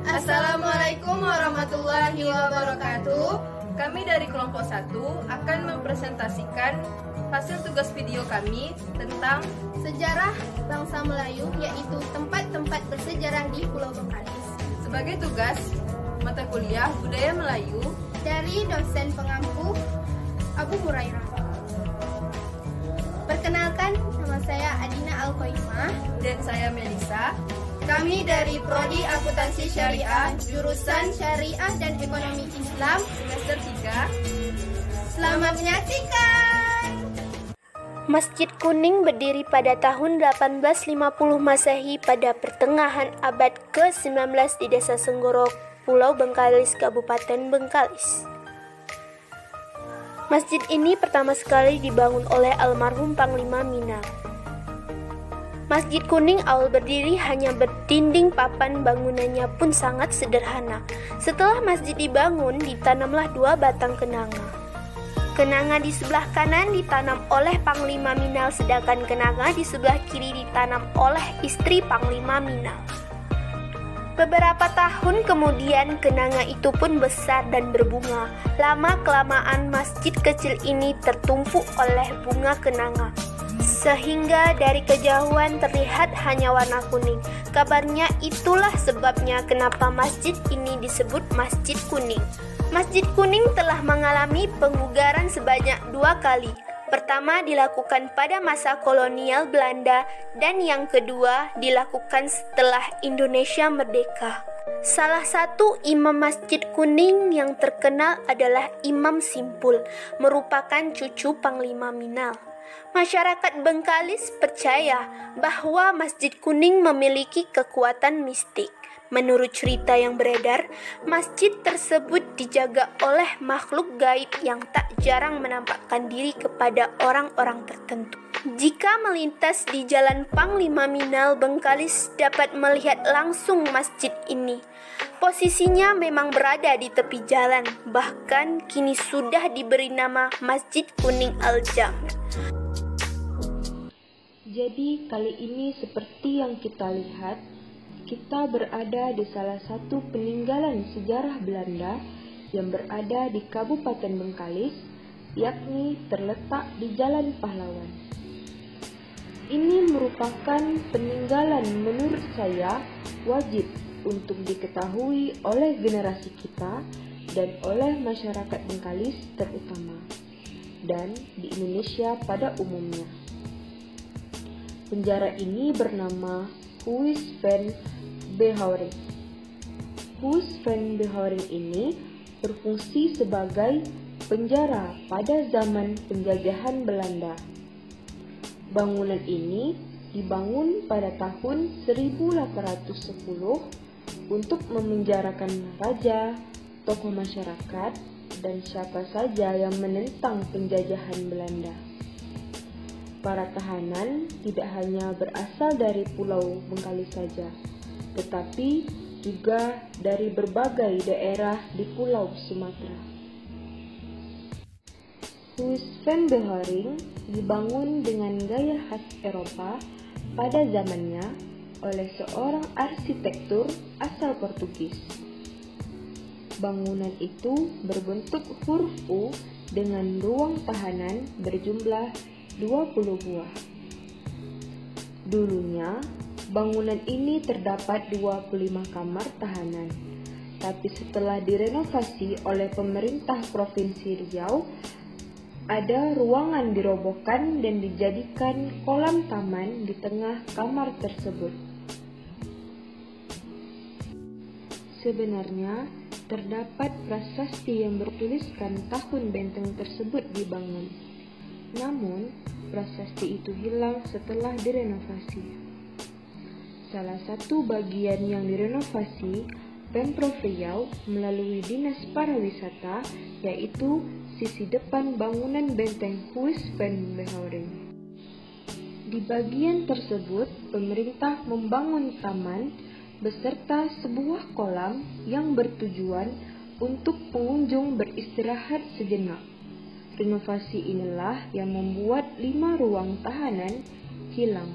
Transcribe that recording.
Assalamualaikum warahmatullahi wabarakatuh. Kami dari kelompok 1 akan mempresentasikan hasil tugas video kami tentang sejarah bangsa Melayu, yaitu tempat-tempat bersejarah di Pulau Bengkalis. sebagai tugas mata kuliah Budaya Melayu Dari dosen pengampu Abu Hurairah. Perkenalkan, nama saya Adina Al-Qaimah. dan saya Melisa. Kami dari Prodi Akuntansi Syariah, jurusan Syariah dan Ekonomi Islam, Semester 3. Selamat menyaksikan. Masjid Kuning berdiri pada tahun 1850 Masehi pada pertengahan abad ke-19 di Desa Senggorok, Pulau Bengkalis, Kabupaten Bengkalis. Masjid ini pertama sekali dibangun oleh almarhum Panglima Minang. Masjid Kuning awal berdiri hanya berdinding papan, bangunannya pun sangat sederhana. Setelah masjid dibangun, ditanamlah 2 batang kenanga. Kenanga di sebelah kanan ditanam oleh Panglima Minang, sedangkan kenanga di sebelah kiri ditanam oleh istri Panglima Minang. Beberapa tahun kemudian kenanga itu pun besar dan berbunga. Lama-kelamaan masjid kecil ini tertumpu oleh bunga kenanga, sehingga dari kejauhan terlihat hanya warna kuning. Kabarnya itulah sebabnya kenapa masjid ini disebut Masjid Kuning. Masjid Kuning telah mengalami pembugaran sebanyak 2 kali. Pertama dilakukan pada masa kolonial Belanda dan yang kedua dilakukan setelah Indonesia merdeka. Salah satu imam Masjid Kuning yang terkenal adalah Imam Simpul, merupakan cucu Panglima Minang. Masyarakat Bengkalis percaya bahwa Masjid Kuning memiliki kekuatan mistik. Menurut cerita yang beredar, masjid tersebut dijaga oleh makhluk gaib yang tak jarang menampakkan diri kepada orang-orang tertentu. Jika melintas di Jalan Panglima Minang, Bengkalis dapat melihat langsung masjid ini. Posisinya memang berada di tepi jalan, bahkan kini sudah diberi nama Masjid Kuning Al-Jamr. Jadi kali ini seperti yang kita lihat, kita berada di salah satu peninggalan sejarah Belanda yang berada di Kabupaten Bengkalis, yakni terletak di Jalan Pahlawan. Ini merupakan peninggalan menurut saya wajib untuk diketahui oleh generasi kita dan oleh masyarakat Bengkalis terutama, dan di Indonesia pada umumnya. Penjara ini bernama Huis van Behoring. Huis van Behoring ini berfungsi sebagai penjara pada zaman penjajahan Belanda. Bangunan ini dibangun pada tahun 1810 untuk memenjarakan raja, tokoh masyarakat, dan siapa saja yang menentang penjajahan Belanda. Para tahanan tidak hanya berasal dari Pulau Bengkalis saja, tetapi juga dari berbagai daerah di Pulau Sumatera. Huis van Behoring dibangun dengan gaya khas Eropa pada zamannya oleh seorang arsitektur asal Portugis. Bangunan itu berbentuk huruf U dengan ruang tahanan berjumlah 20 buah. Dulunya, bangunan ini terdapat 25 kamar tahanan, tapi setelah direnovasi oleh pemerintah Provinsi Riau, ada ruangan dirobohkan dan dijadikan kolam taman di tengah kamar tersebut. Sebenarnya, terdapat prasasti yang bertuliskan tahun benteng tersebut dibangun. Namun, prasasti itu hilang setelah direnovasi. Salah satu bagian yang direnovasi Pemprov Riau melalui Dinas Pariwisata, yaitu sisi depan bangunan benteng Huis van Behoring. Di bagian tersebut, pemerintah membangun taman beserta sebuah kolam yang bertujuan untuk pengunjung beristirahat sejenak. Renovasi inilah yang membuat 5 ruang tahanan hilang.